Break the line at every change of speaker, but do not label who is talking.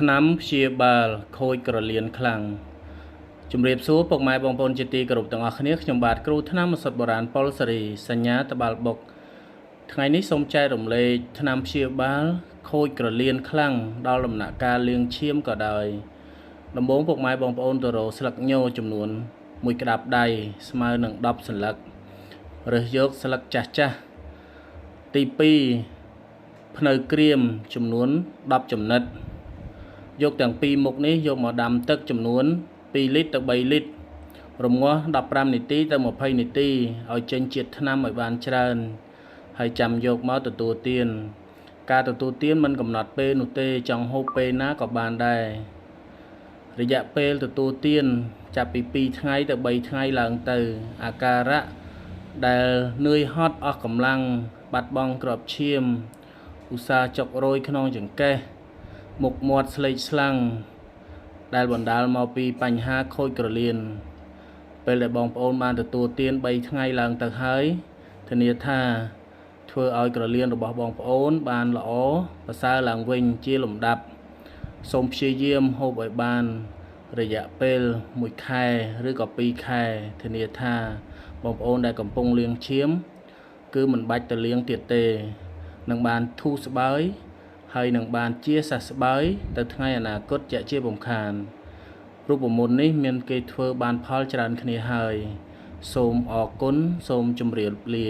ថ្នាំព្យាបាលខូចក្រលៀនខ្លាំងជំរាបសួរពុកម៉ែបងប្អូនជាទីគោរពទាំងអស់គ្នាខ្ញុំបាទគ្រូថ្នាំឱសថបុរាណប៉ុលសេរីសញ្ញាតបាល់បុកថ្ងៃនេះសូមចែករំលែកថ្នាំព្យាបាលខូចក្រលៀនខ្លាំងដល់ដំណាក់កាលលាងឈាមក៏ដោយដំបូងពុកម៉ែបងប្អូនទៅរកស្លឹកញចំនួន1ក្តាប់ដៃស្មើនឹង10សន្លឹករើសយកស្លឹកចាស់ទី2ភ្នៅក្រៀមចំនួន10ចំណិតយកទាំងពីរមុខនេះយកមកដាំទឹកចំនួន2លីត្រទៅ3លីត្ររម្ងាស់15នាទីទៅ20នាទីឲ្យចេញជាតិថ្នាំឲ្យបានច្រើនហើយចាំយកមកទទួលទានការទទួលទានមិនកំណត់ពេលនោះទេចង់ហូបពេលណាក៏បានដែររយៈពេលទទួលទានចាប់ពី2ថ្ងៃទៅ3ថ្ងៃឡើងទៅអាការៈដែលនឿយហត់អស់កម្លាំងបាត់បង់គ្រាប់ឈាមឧស្សាហ៍ចុករយក្នុងចង្កេះមុខមាត់ស្លេកស្លាំងដែលបណ្ដាលមកពីបញ្ហាខូចក្រលៀនពេលដែលបងប្អូនបានទទួលទាន3ថ្ងៃឡើងទៅហើយធានាថាធ្វើឲ្យក្រលៀនរបស់បងប្អូនបានល្អប្រសើរឡើងវិញជាលំដាប់សូមព្យាយាមហូបឲ្យបានរយៈពេល1ខែឬក៏2ខែធានាថាបងប្អូនដែលកំពុងលាងឈាមគឺមិនបាច់ទៅលាងទៀតទេនឹងបានធូរស្បើយហើយនឹងបានជាសះស្បើយទៅថ្ងៃអនាគតជាជាបំខានរូបមន្តនេះមានគេធ្វើបានផលច្រើនគ្នាហើយសូមអរគុណសូមជម្រាបលា